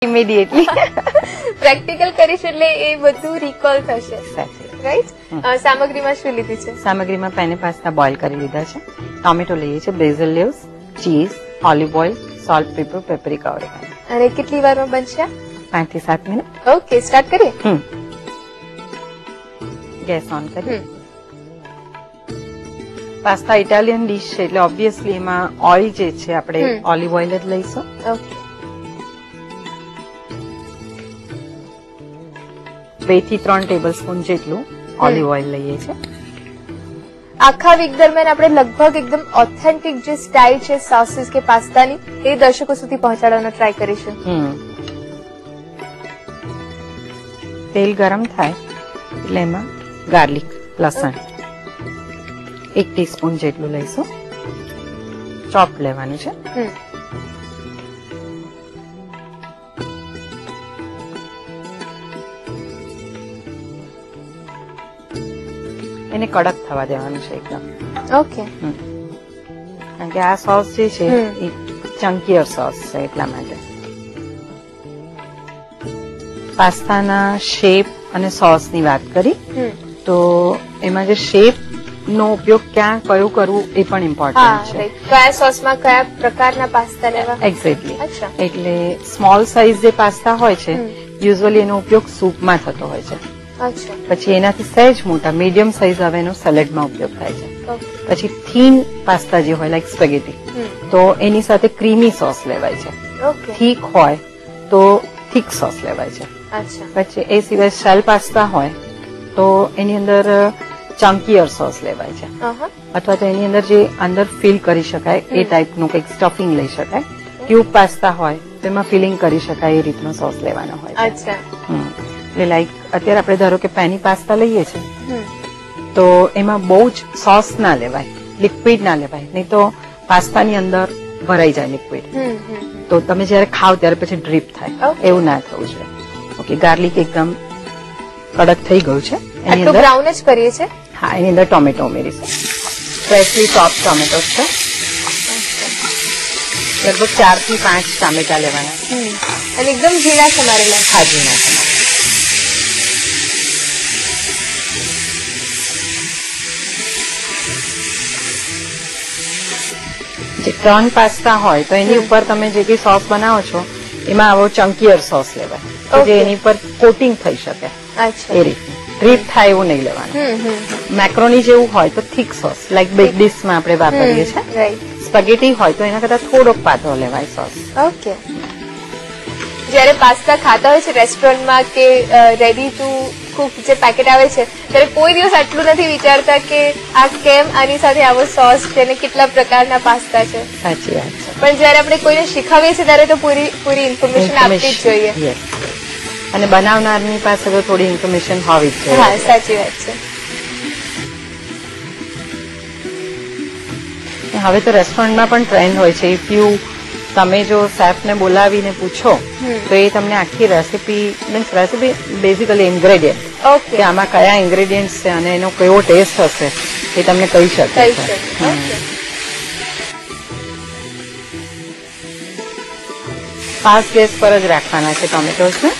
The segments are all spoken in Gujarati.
ઇમિડિયેટલી પ્રેક્ટિકલ કરીશ એટલે એ બધું રિકોલ થશે, રાઈટ? સામગ્રીમાં શું લીધી છે? સામગ્રીમાં પેને પાસ્તા બોઇલ કરી લીધા છે, ટોમેટો લઈએ છીએ, basil leaves, cheese, olive oil, salt, pepper, paprika, oregano. અને કેટલી વારમાં બનશે? 5 થી 7 મિનિટ. ઓકે, સ્ટાર્ટ કરીએ. ગેસ ઓન કરીએ. પાસ્તા ઇટાલિયન ડીશ છે એટલે ઓબ્વિયસલી એમાં ઓઇલ જે છે આપણે ઓલિવ ઓઇલ જ લઈશું. ઓકે. 2 થી 3 ટેબલ સ્પૂન જેટલું ઓલિવ ઓઇલ લઈએ છીએ. આખા વીક દરમિયાન આપણે લગભગ એકદમ ઓથેન્ટિક જે સ્ટાઇલ છે સોસીસ કે પાસ્તાની એ દર્શકો સુધી પહોંચાડવાનો ટ્રાય કરીશું. તેલ ગરમ થાય એટલે એમાં ગાર્લિક, લસણ 1 ટીસ્પૂન જેટલું લઈશું. ચોપ લેવાનું છે. એને કડક થવા દેવાનું છે એકદમ. ઓકે. કારણ કે આ સોસ જે છે એ ચંકીયર સોસ છે એટલા માટે. પાસ્તાના શેપ અને સોસની વાત કરી તો એમાં જે શેપ નો ઉપયોગ ક્યાં કયું કરવું એ પણ ઇમ્પોર્ટન્ટ છે. કયા સોસમાં કયા પ્રકારના પાસ્તા લેવા? એક્ઝેક્ટલી. એટલે સ્મોલ સાઇઝ જે પાસ્તા હોય છે યુઝ્યુઅલી એનો ઉપયોગ સૂપમાં થતો હોય છે. પછી એનાથી સહેજ મોટા મીડિયમ સાઇઝ આવે એનો સેલેડમાં ઉપયોગ થાય છે. પછી થીન પાસ્તા જે હોય લાઈક સ્પેગેટી તો એની સાથે ક્રીમી સોસ લેવાય છે. થીક હોય તો થીક સોસ લેવાય છે. પછી એ સિવાય શેલ પાસ્તા હોય તો એની અંદર ચંકીયર સોસ લેવાય છે. અથવા તો એની અંદર જે અંદર ફિલ કરી શકાય એ ટાઈપનું કંઈક સ્ટફિંગ લઈ શકાય. ટ્યુબ પાસ્તા હોય તો એમાં ફિલિંગ કરી શકાય એ રીતનો સોસ લેવાનો હોય છે. એટલે લાઈક અત્યારે આપણે ધારો કે પેની પાસ્તા લઈએ છીએ તો એમાં બહુ જ સોસ ના લેવાય, લિક્વિડ ના લેવાય, નહીં તો પાસ્તાની અંદર ભરાઈ જાય લિક્વિડ. તો તમે જયારે ખાવ ત્યારે પછી ડ્રીપ થાય, એવું ના થવું જોઈએ. ઓકે, ગાર્લિક એકદમ કડક થઈ ગયું છે. એની અંદર બ્રાઉન જ કરીએ છીએ. હા, એની અંદર ટોમેટો ઉમેરીશું. ફ્રેશલી ચોપ ટોમેટો છે. લગભગ 4 થી 5 ટામેટા લેવાના. અને એકદમ ઝીણા સમારેલા. હા, ઝીણા સમારેલા. જે ટર્ન પાસ્તા હોય તો એની ઉપર તમે જે કઈ સોસ બનાવો છો એમાં આવો ચંકીયર સોસ લેવાય જે એની પર કોટિંગ થઈ શકે એ રીતનું. ડ્રીપ થાય એવું નહીં લેવાનું. મેક્રોની જેવું હોય તો થીક સોસ લાઈક બેક ડીશમાં આપણે વાપરીએ છીએ. સ્પેગેટી હોય તો એના કરતા થોડોક પાતળો લેવાય સોસ. ઓકે. જયારે પાસ્તા ખાતા હોય છે રેસ્ટોરન્ટમાં કે રેડી ટુ કુક જે પેકેટ આવે છે ત્યારે કોઈ દિવસ આટલું નથી વિચારતા કે આ કેમ આની સાથે આવો સોસ છે અને કેટલા પ્રકારના પાસ્તા છે. સાચી વાત છે. પણ જયારે આપણે કોઈને શીખવીએ છીએ ત્યારે તો પૂરી ઇન્ફોર્મેશન આપવી જ જોઈએ. અને બનાવનારની પાસે તો થોડી ઇન્ફોર્મેશન હોવી જ જોઈએ. હા, સાચી વાત છે. હવે તો રેસ્ટોરન્ટમાં પણ ટ્રેન્ડ હોય છે. ઇફ યુ તમે જો શેફને બોલાવીને પૂછો તો એ તમને આખી recipe means recipe basically ingredient કે આમાં કયા ઇન્ગ્રેડિયન્ટ છે અને એનો કેવો ટેસ્ટ હશે એ તમને કહી શકે છે. ફાસ્ટ ગેસ પર જ રાખવાના છે ટોમેટોસ ને.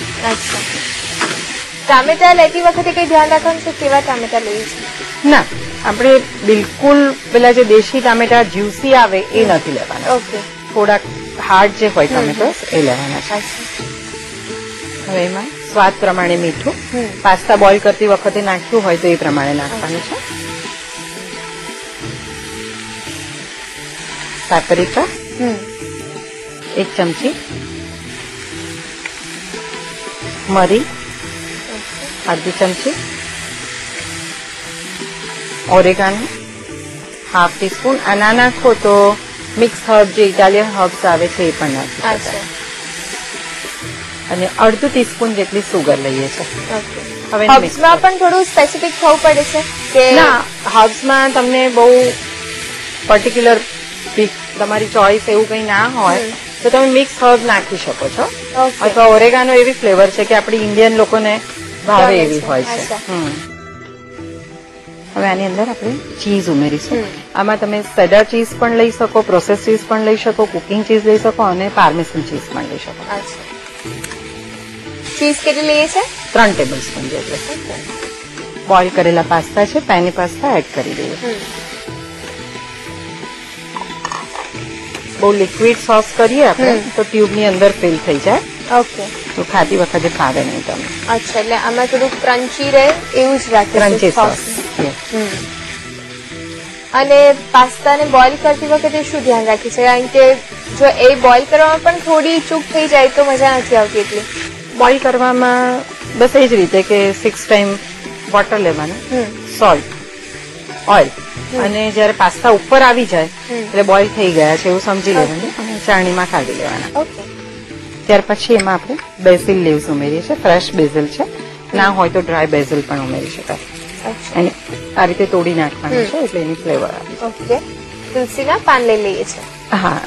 ટામેટા લેતી વખતે કઈ ધ્યાન રાખવાનું છે કેવા ટામેટા લઈએ છીએ? ના, આપણે બિલકુલ પેલા જે દેશી ટામેટા જ્યુસી આવે એ નથી લેવાના. ઓકે. થોડાક હાર્ડ જે હોય ટોમેટોસ એ લેવાના છે. હવે એમાં સ્વાદ પ્રમાણે મીઠું, પાસ્તા બોઇલ કરતી વખતે નાખ્યું હોય તો એ પ્રમાણે નાખવાનું છે. પેપરિકા 1 ચમચી, મરી અડધી ચમચી, ઓરેગાનો 1/2 ટીસ્પૂન. આ ના નાખો તો મિક્સ હર્બ જે ઇટાલિયન હર્બ્સ આવે છે એ પણ નાખી શકાય. અને અડધું ટીસ્પૂન જેટલી સુગર લઈએ છીએ. હવે હર્બ્સમાં પણ થોડું સ્પેસિફિક થવું પડે છે કે ના? હર્બ્સમાં તમને બહુ પર્ટિક્યુલર તમારી ચોઇસ એવું કંઈ ના હોય તો તમે મિક્સ હર્બ નાખી શકો છો. અથવા ઓરેગાનો એવી ફ્લેવર છે કે આપણી ઇન્ડિયન લોકોને ભાવે એવી હોય છે. હવે આની અંદર આપણે ચીઝ ઉમેરીશું. આમાં તમે સેડર ચીઝ પણ લઈ શકો, પ્રોસેસ ચીઝ પણ લઈ શકો, કુકિંગ ચીઝ લઈ શકો અને પાર્મેસન ચીઝ પણ લઈ શકો. ચીઝ કેટલી લઈએ છે? 3 ટેબલ સ્પૂન જેટલું. બોઇલ કરેલા પાસ્તા છે, પેની પાસ્તા એડ કરી દઈએ. બહુ લિક્વિડ સોસ કરીએ આપણે તો ટ્યુબની અંદર ફિલ થઈ જાય. ઓકે. તો ખાતી વખતે ફાવે નહીં તમને. અચ્છા, એટલે આમાં થોડું ક્રન્ચી રહે એવું જ રાખે ક્રન્ચી સોસ. અને પાસ્તાને બોઇલ કરતી વખતે શું ધ્યાન રાખી છે? કારણ કે જો એ બોઇલ કરવામાં પણ થોડી ચૂક થઈ જાય તો મજા નથી આવતી. એટલી બોઇલ કરવામાં બસ એ જ રીતે કે 6 ટાઈમ વોટર લેવાનું, સોલ્ટ, ઓઇલ, અને જયારે પાસ્તા ઉપર આવી જાય એટલે બોઇલ થઈ ગયા છે એવું સમજી લેવાનું અને ચાળણીમાં કાઢી લેવાના. ત્યાર પછી એમાં આપણે બેઝિલ લીવ્સ ઉમેરીએ છીએ. ફ્રેશ બેઝિલ છે, ના હોય તો ડ્રાય બેઝિલ પણ ઉમેરી શકાય. અને આ રીતે તોડી નાખવાનું છે એટલે એની ફ્લેવર આવે. ઓકે. તુલસીના પાન લઈ લઈએ છીએ. હા,